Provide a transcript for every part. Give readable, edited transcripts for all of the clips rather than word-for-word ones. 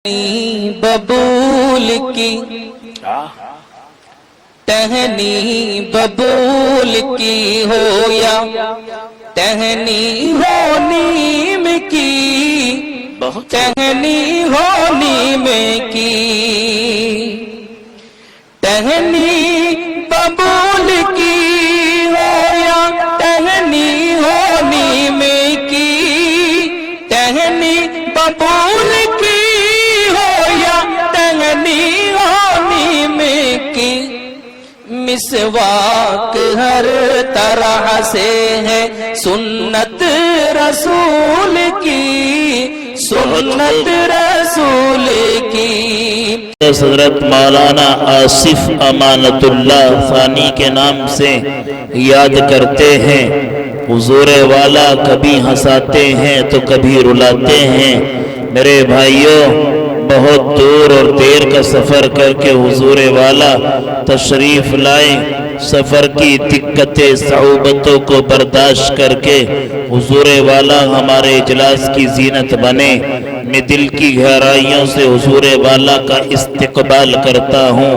ببول کی ٹہنی ببول کی ہو یا ٹہنی ہو نیم کی، ٹہنی ہو نیم کی، ٹہنی ببول کی ہو یا ٹہنی ہو نیم کی، ٹہنی ببول کی مسواک ہر طرح سے ہے سنت رسول کی، سنت رسول کی۔ حضرت مولانا آصف امانت اللہ ثانی کے نام سے یاد کرتے ہیں۔ حضور والا کبھی ہنساتے ہیں تو کبھی رلاتے ہیں۔ میرے بھائیوں، بہت دور اور دیر کا سفر کر کے حضور والا تشریف لائے، سفر کی دقتیں صعوبتوں کو برداشت کر کے حضور والا ہمارے اجلاس کی زینت بنے۔ میں دل کی گہرائیوں سے حضور والا کا استقبال کرتا ہوں،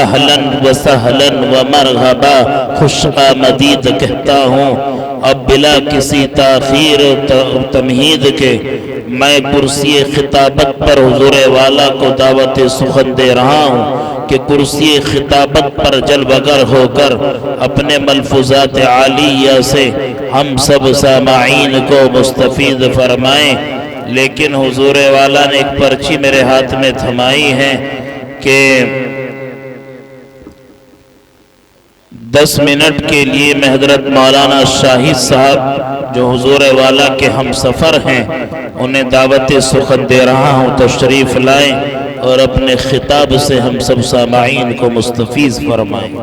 اہلاً و سہلاً و مرحبا، خوش آمدید کہتا ہوں۔ اب بلا کسی تاخیر و تمہید کے میں کرسی خطابت پر حضور والا کو دعوت سخن دے رہا ہوں کہ کرسی خطابت پر جلوہ گر ہو کر اپنے ملفوظات عالیہ سے ہم سب سامعین کو مستفید فرمائیں۔ لیکن حضور والا نے ایک پرچی میرے ہاتھ میں تھمائی ہے کہ 10 منٹ کے لیے میں حضرت مولانا شاہد صاحب جو حضور والا کے ہم سفر ہیں انہیں دعوت سخن دے رہا ہوں، تشریف لائیں اور اپنے خطاب سے ہم سب سامعین کو مستفیض فرمائیں۔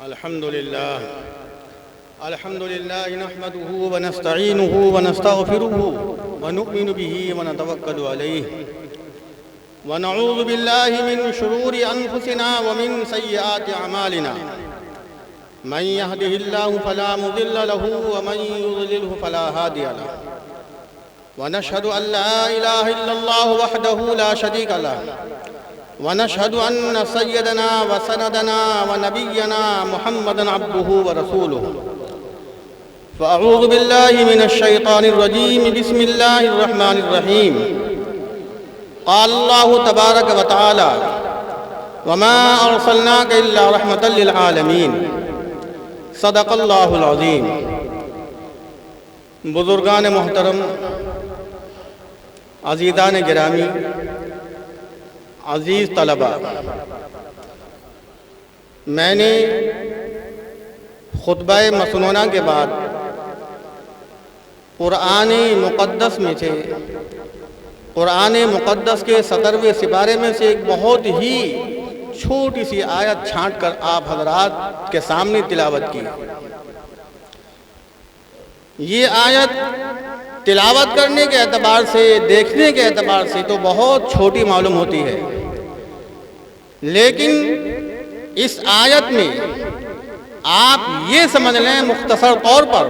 الحمد لله نحمده ونستعينه ونستغفره ونؤمن به ونتوكل عليه ونعوذ بالله من شرور أنفسنا ومن سيئات أعمالنا من يهده الله فلا مضل له ومن يضلله فلا هادي له ونشهد أن لا إله إلا الله وحده لا شريك له ونشهد أن سيدنا وسندنا ونبينا محمدًا عبده ورسوله فأعوذ بالله من الشيطان الرجيم بسم الله الرحمن الرحيم قال الله تبارك وتعالى وما أرسلناك إلا رحمة للعالمين صدق الله العظيم۔ بزرگان محترم، عزیزان گرامی، عزیز طلبہ، میں نے خطبہ مسنونہ کے بعد قرآن مقدس میں سے قرآن مقدس کے 17ویں سپارے میں سے ایک بہت ہی چھوٹی سی آیت چھانٹ کر آپ حضرات کے سامنے تلاوت کی۔ یہ آیت تلاوت کرنے کے اعتبار سے، دیکھنے کے اعتبار سے تو بہت چھوٹی معلوم ہوتی ہے، لیکن اس آیت میں آپ یہ سمجھ لیں مختصر طور پر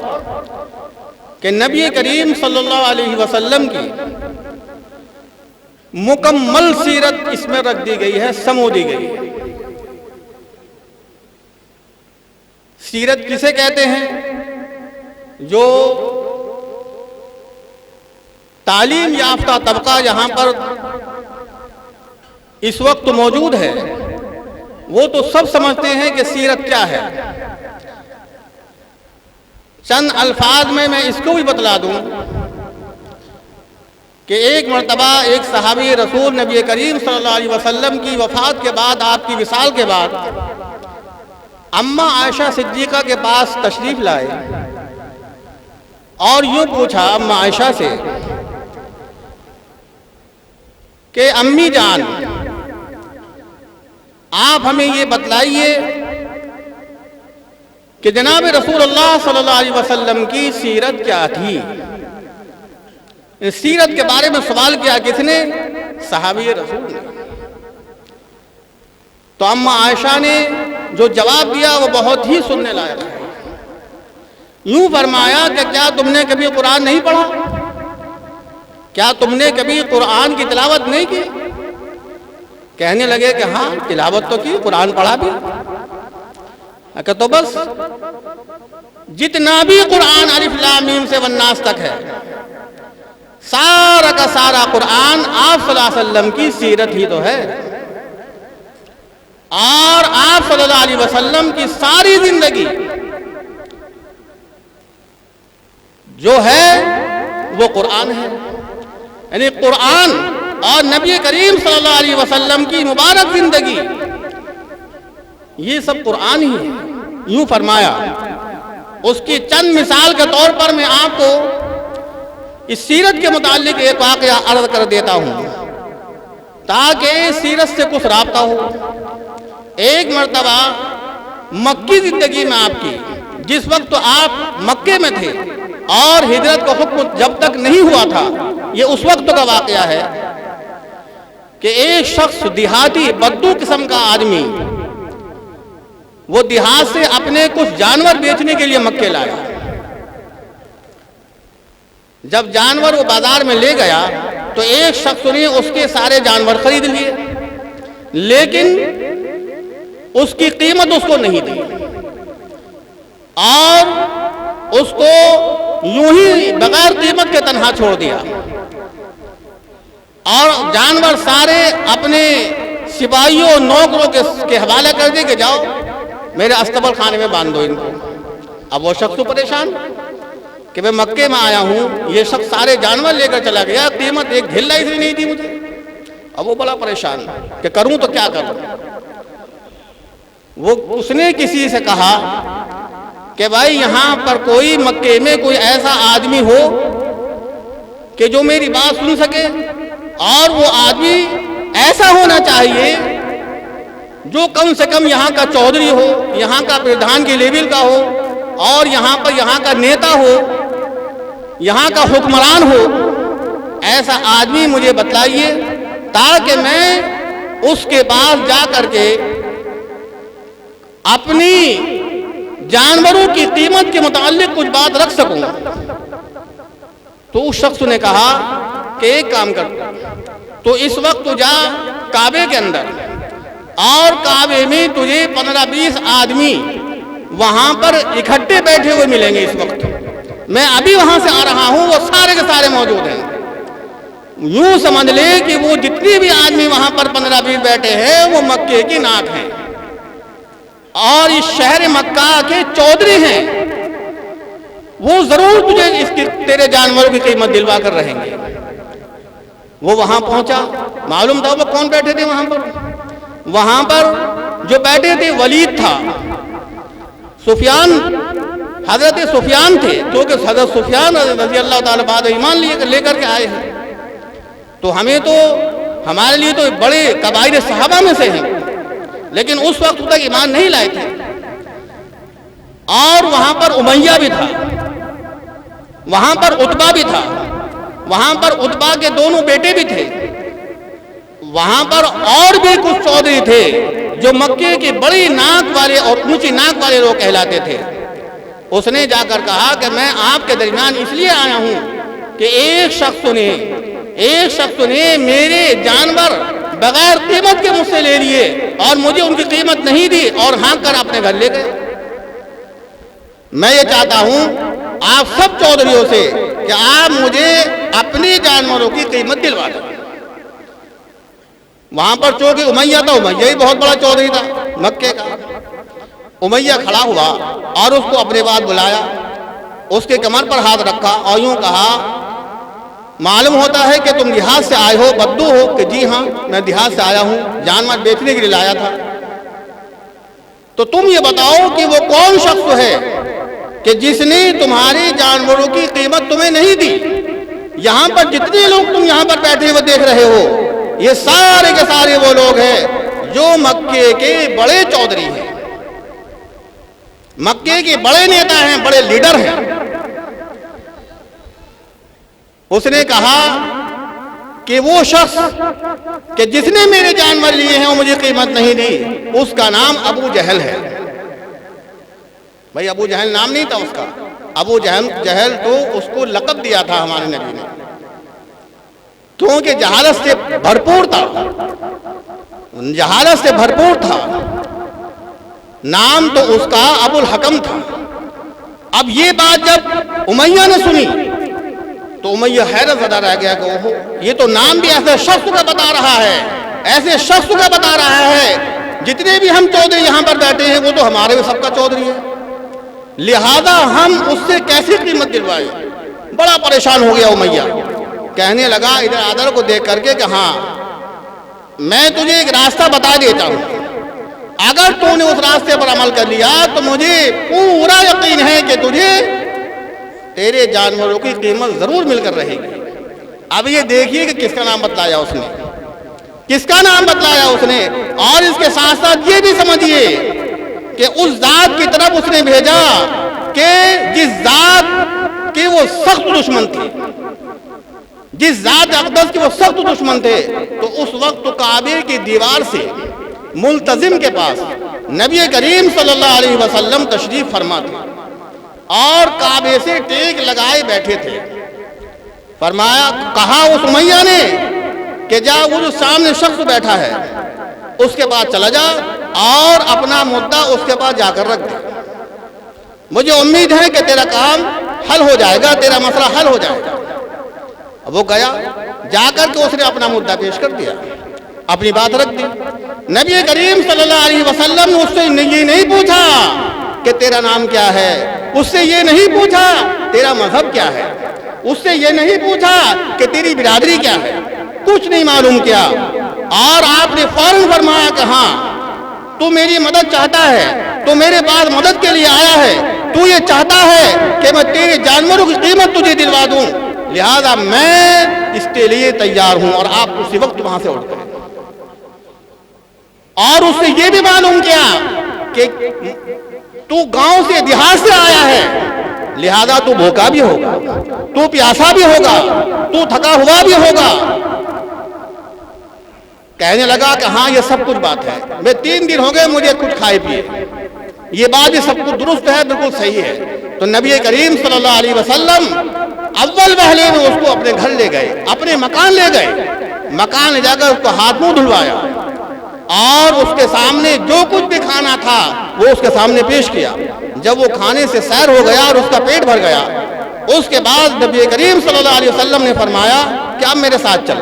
کہ نبی کریم صلی اللہ علیہ وسلم کی مکمل سیرت اس میں رکھ دی گئی ہے، سمو دی گئی ہے۔ سیرت کسے کہتے ہیں؟ جو تعلیم یافتہ طبقہ یہاں پر اس وقت موجود ہے وہ تو سب سمجھتے ہیں کہ سیرت کیا ہے۔ چند الفاظ میں اس کو بھی بتلا دوں کہ ایک مرتبہ ایک صحابی رسول نبی کریم صلی اللہ علیہ وسلم کی وفات کے بعد، آپ کی وصال کے بعد، اماں عائشہ صدیقہ کے پاس تشریف لائے اور یوں پوچھا اما عائشہ سے کہ امی جان آپ ہمیں یہ بتلائیے کہ جناب رسول اللہ صلی اللہ علیہ وسلم کی سیرت کیا تھی. سیرت کے بارے میں سوال کیا کس نے؟ صحابی رسول نے. تو اما عائشہ نے جو جواب دیا وہ بہت ہی سننے لائق ہے. یوں فرمایا کہ کیا تم نے کبھی قرآن نہیں پڑھا؟ کیا تم نے کبھی قرآن کی تلاوت نہیں کی؟ کہنے لگے کہ ہاں تلاوت تو کی، قرآن پڑھا بھی. کہ تو بس جتنا بھی قرآن الف لام میم سے والناس تک ہے سارا کا سارا قرآن آپ صلی اللہ علیہ وسلم کی سیرت ہی تو ہے، اور آپ صلی اللہ علیہ وسلم کی ساری زندگی جو ہے وہ قرآن ہے. یعنی قرآن اور نبی کریم صلی اللہ علیہ وسلم کی مبارک زندگی یہ سب قرآن ہی ہے. یوں فرمایا. اس کی چند مثال کے طور پر میں آپ کو اس سیرت کے متعلق ایک واقعہ عرض کر دیتا ہوں تاکہ سیرت سے کچھ رابطہ ہو. ایک مرتبہ مکی زندگی میں آپ کی، جس وقت آپ مکے میں تھے اور ہجرت کا حکم جب تک نہیں ہوا تھا، یہ اس وقت کا واقعہ ہے کہ ایک شخص دیہاتی بدو قسم کا آدمی وہ دیہات سے اپنے کچھ جانور بیچنے کے لیے مکے لایا. جب جانور وہ بازار میں لے گیا تو ایک شخص نے اس کے سارے جانور خرید لیے، لیکن اس کی قیمت اس کو نہیں دی اور اس کو یوں ہی بغیر قیمت کے تنہا چھوڑ دیا، اور جانور سارے اپنے سپاہیوں نوکروں کے حوالے کر دے کہ جاؤ میرے استبل خانے میں باندھ دو ان کو. اب وہ شخص تو پریشان کہ میں مکے میں آیا ہوں، یہ شخص سارے جانور لے کر چلا گیا، قیمت ایک ڈھلا اس نے نہیں دی مجھے. اب وہ بڑا پریشان کہ کروں تو کیا کروں. اس نے کسی سے کہا کہ بھائی یہاں پر کوئی مکے میں کوئی ایسا آدمی ہو کہ جو میری بات سن سکے، اور وہ آدمی ایسا ہونا چاہیے جو کم سے کم یہاں کا چودھری ہو، یہاں کا پردھان کے لیول کا ہو، اور یہاں کا نیتا ہو، یہاں کا حکمران ہو. ایسا آدمی مجھے بتلائیے تاکہ میں اس کے پاس جا کر کے اپنی جانوروں کی قیمت کے متعلق کچھ بات رکھ سکوں. تو اس شخص نے کہا کہ ایک کام کر، تو اس وقت تو جا کعبے کے اندر، اور کعبے میں تجھے 15-20 آدمی وہاں پر اکٹھے بیٹھے ہوئے ملیں گے. اس وقت میں ابھی وہاں سے آ رہا ہوں، وہ سارے کے سارے موجود ہیں. یوں سمجھ لے کہ وہ جتنے بھی آدمی وہاں پر 15-20 بیٹھے ہیں وہ مکے کی ناک ہیں اور اس شہر مکہ کے چودھری ہیں. وہ ضرور تجھے تیرے جانوروں کی قیمت دلوا کر رہیں گے. وہ وہاں پہنچا، معلوم تھا وہ کون بیٹھے تھے وہاں پر. وہاں پر جو بیٹھے تھے ولید تھا، سفیان، حضرت سفیان تھے، کیونکہ حضرت سفیان رضی اللہ تعالیٰ بعد ایمان لے کر کے آئے ہیں. تو ہمارے لیے تو بڑے کبائر صحابہ میں سے ہیں، لیکن اس وقت تک ایمان نہیں لائے تھے. اور وہاں پر امیہ بھی تھا، وہاں پر عتبہ بھی تھا، وہاں پر عتبہ کے دونوں بیٹے بھی تھے، وہاں پر اور بھی کچھ چودھری تھے جو مکے کے بڑی ناک والے اور اونچی ناک والے لوگ کہلاتے تھے. اس نے جا کر کہا کہ میں آپ کے درمیان اس لیے آیا ہوں کہ ایک شخص نے میرے جانور بغیر قیمت کے مجھ سے لے لیے اور مجھے ان کی قیمت نہیں دی اور ہانک کر اپنے گھر لے گئے. میں یہ چاہتا ہوں آپ سب چودھریوں سے کہ آپ مجھے اپنے جانوروں کی قیمت دلوا دیں. وہاں پر چونکہ امیہ تھا، امیہ ہی بہت بڑا چودھری تھا مکے کا. امیہ کھڑا ہوا اور اس کو اپنے بعد بلایا، اس کے کمر پر ہاتھ رکھا اور یوں کہا، معلوم ہوتا ہے کہ تم دیہات سے آئے ہو، بدو ہو؟ کہ جی ہاں میں دیہات سے آیا ہوں، جانور بیچنے کے لیے لایا تھا. تو تم یہ بتاؤ کہ وہ کون شخص ہے کہ جس نے تمہارے جانوروں کی قیمت تمہیں نہیں دی. یہاں پر جتنے لوگ تم یہاں پر بیٹھے ہوئے دیکھ رہے ہو یہ سارے کے سارے وہ لوگ ہیں جو مکے کے بڑے چودھری ہیں, مکے کے بڑے نیتا ہیں, بڑے لیڈر ہیں. اس نے کہا کہ وہ شخص کہ جس نے میرے جانور لیے ہیں وہ مجھے قیمت نہیں دی, اس کا نام ابو جہل ہے. بھائی ابو جہل نام نہیں تھا اس کا, ابو جہل تو اس کو لقب دیا تھا ہمارے نبی نے, کیونکہ جہالت سے بھرپور تھا, جہالت سے بھرپور تھا. نام تو اس کا ابو الحکم تھا. اب یہ بات جب امیہ نے سنی تو امیہ حیرت زدہ رہ گیا کہ اوہو, یہ تو نام بھی ایسے شخص کا بتا رہا ہے, ایسے شخص کا بتا رہا ہے جتنے بھی ہم چودھری یہاں پر بیٹھے ہیں وہ تو ہمارے بھی سب کا چودھری ہے, لہذا ہم اس سے کیسی قیمت دلوائیں. بڑا پریشان ہو گیا امیہ. کہنے لگا ادھر آدر کو دیکھ کر کے کہ ہاں میں تجھے ایک راستہ بتا دیتا ہوں, اگر تو نے اس راستے پر عمل کر لیا تو مجھے پورا یقین ہے کہ تجھے تیرے جانوروں کی قیمت ضرور مل کر رہے گی. اب یہ دیکھیے کہ کس کا نام بتلایا اس نے, کس کا نام بتلایا اس نے, اور اس کے ساتھ ساتھ یہ بھی سمجھیے کہ اس ذات کی طرف اس نے بھیجا کہ جس ذات کے وہ سخت دشمن تھے, جس ذات اقدس کے وہ سخت دشمن تھے. تو اس وقت تو کعبے کی دیوار سے ملتزم کے پاس نبی کریم صلی اللہ علیہ وسلم تشریف فرما تھے اور کعبے سے ٹیک لگائے بیٹھے تھے. فرمایا, کہا اس امیہ نے کہ جا وہ جو سامنے شخص بیٹھا ہے اس کے پاس چلا جا اور اپنا مدعا اس کے پاس جا کر رکھ دے, مجھے امید ہے کہ تیرا کام حل ہو جائے گا, تیرا مسئلہ حل ہو جائے گا. وہ گیا, جا کر کے اس نے اپنا مدعا پیش کر دیا, اپنی بات رکھ دی. نبی کریم صلی اللہ علیہ وسلم نے اس سے یہ نہیں پوچھا کہ تیرا نام کیا ہے, اس سے یہ نہیں پوچھا تیرا مذہب کیا ہے, اس سے یہ نہیں پوچھا کہ تیری برادری کیا ہے, کچھ نہیں معلوم کیا. اور آپ نے فوراً فرمایا کہ ہاں تو میری مدد چاہتا ہے, تو میرے پاس مدد کے لیے آیا ہے, تو یہ چاہتا ہے کہ میں تیرے جانوروں کی قیمت تجھے دلوا دوں, لہذا میں اس کے لیے تیار ہوں. اور آپ اسی وقت وہاں سے اٹھ گئے اور اس نے یہ بھی معلوم کیا کہ تو گاؤں سے دیہات سے آیا ہے, لہذا تو بھوکا بھی ہوگا, تو پیاسا بھی ہوگا, تو تھکا ہوا بھی ہوگا. کہنے لگا کہ ہاں یہ سب کچھ بات ہے, میں 3 دن ہو گئے مجھے کچھ کھائے پیے, یہ بات بھی سب کچھ درست ہے, بالکل صحیح ہے. تو نبی کریم صلی اللہ علیہ وسلم اول پہلے میں اس کو اپنے گھر لے گئے, اپنے مکان لے گئے, مکان لے جا کر اس کو ہاتھ منہ دھلوایا اور اس کے سامنے جو کچھ بھی کھانا تھا وہ اس کے سامنے پیش کیا. جب وہ کھانے سے سیر ہو گیا اور اس کا پیٹ بھر گیا, اس کے بعد نبی کریم صلی اللہ علیہ وسلم نے فرمایا کہ اب میرے ساتھ چل.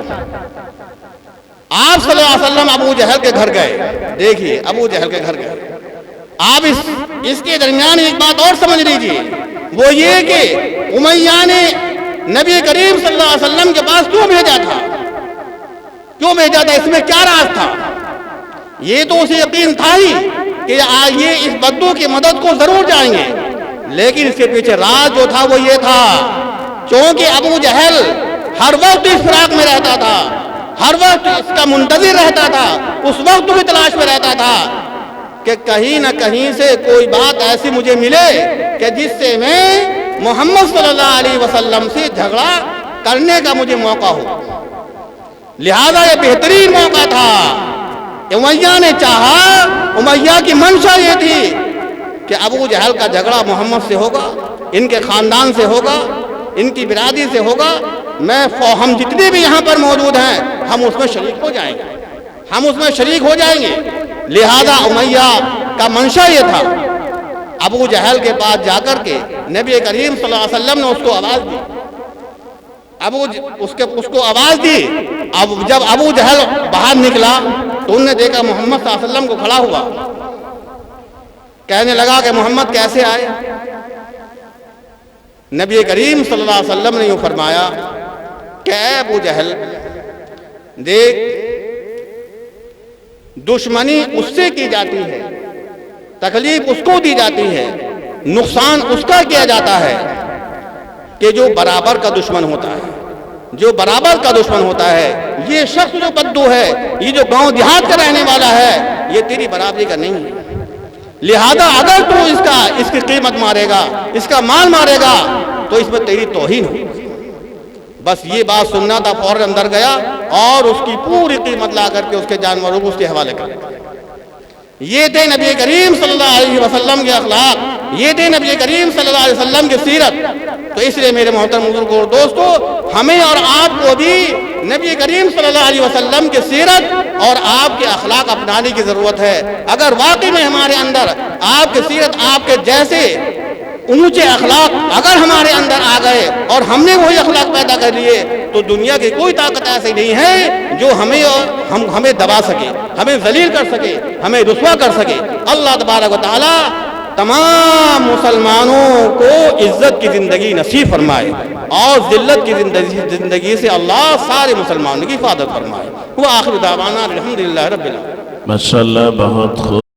آپ صلی اللہ علیہ وسلم ابو جہل کے گھر گئے. دیکھیے ابو جہل کے گھر گئے. آپ اس کے درمیان ایک بات اور سمجھ لیجیے, وہ یہ کہ امیہ نے نبی کریم صلی اللہ علیہ وسلم کے پاس کیوں بھیجا تھا, کیوں بھیجا تھا, اس میں کیا راز تھا. یہ تو اسے یقین تھا ہی کہ یہ اس بدو کی مدد کو ضرور جائیں گے, لیکن اس کے پیچھے راز جو تھا وہ یہ تھا چونکہ ابو جہل ہر وقت اس فراق میں رہتا تھا, ہر وقت اس کا منتظر رہتا تھا, اس وقت بھی تلاش میں رہتا تھا کہ کہیں نہ کہیں سے کوئی بات ایسی مجھے ملے کہ جس سے میں محمد صلی اللہ علیہ وسلم سے جھگڑا کرنے کا مجھے موقع ہو. لہذا یہ بہترین موقع تھا. امیہ نے چاہا, امیہ کی منشا یہ تھی کہ ابو جہل کا جھگڑا محمد سے ہوگا, ان کے خاندان سے ہوگا, ان کی برادری سے ہوگا, ہم جتنے بھی یہاں پر موجود ہیں ہم اس میں شریک ہو جائیں گے, ہم اس میں شریک ہو جائیں گے. لہذا امیہ کا منشا یہ تھا. ابو جہل کے پاس جا کر کے نبی کریم صلی اللہ علیہ وسلم نے اس کو آواز دی, اس کو آواز دی. اب جب ابو جہل باہر نکلا تو انہوں نے دیکھا محمد صلی اللہ علیہ وسلم کو کھڑا ہوا. کہنے لگا کہ محمد کیسے آئے. نبی کریم صلی اللہ علیہ وسلم نے یوں فرمایا کہ اے ابو جہل, دیکھ دشمنی اس سے کی جاتی ہے, تکلیف اس کو دی جاتی ہے نقصان اس کا کیا جاتا ہے کہ جو برابر کا دشمن ہوتا ہے، جو برابر کا دشمن ہوتا ہے، یہ شخص جو بدو ہے، یہ جو گاؤں دیہات کا رہنے والا ہے، یہ تیری برابری کا نہیں ہے، لہذا اگر تو اس کی قیمت مارے گا، اس کا مال مارے گا، تو اس میں تیری توہین ہوگی۔ بس یہ بات سننا تھا، فوراً اندر گیا اور اس کی پوری قیمت لا کر کے اس کے جانوروں کو اس کے حوالے کر دیا۔ یہ تھے نبی کریم صلی اللہ علیہ وسلم کے اخلاق، یہ تھے نبی کریم صلی اللہ علیہ وسلم کی سیرت۔ تو اس لیے میرے محترم بزرگوں اور دوستو، ہمیں اور آپ کو بھی نبی کریم صلی اللہ علیہ وسلم کی سیرت اور آپ کے اخلاق اپنانے کی ضرورت ہے۔ اگر واقعی میں ہمارے اندر آپ کی سیرت، آپ کے جیسے اونچے اخلاق اگر ہمارے اندر آ گئے اور ہم نے وہی اخلاق پیدا کر لیے، تو دنیا کی کوئی طاقت ایسی نہیں ہے جو ہمیں دبا سکے، ہمیں ذلیل کر سکے، ہمیں رسوا کر سکے۔ اللہ تبارک و تعالی تمام مسلمانوں کو عزت کی زندگی نصیب فرمائے اور ذلت کی زندگی سے اللہ سارے مسلمانوں کی حفاظت فرمائے۔ وآخر دعوانا الحمدللہ رب العالمین۔ ماشاءاللہ، بہت خوب۔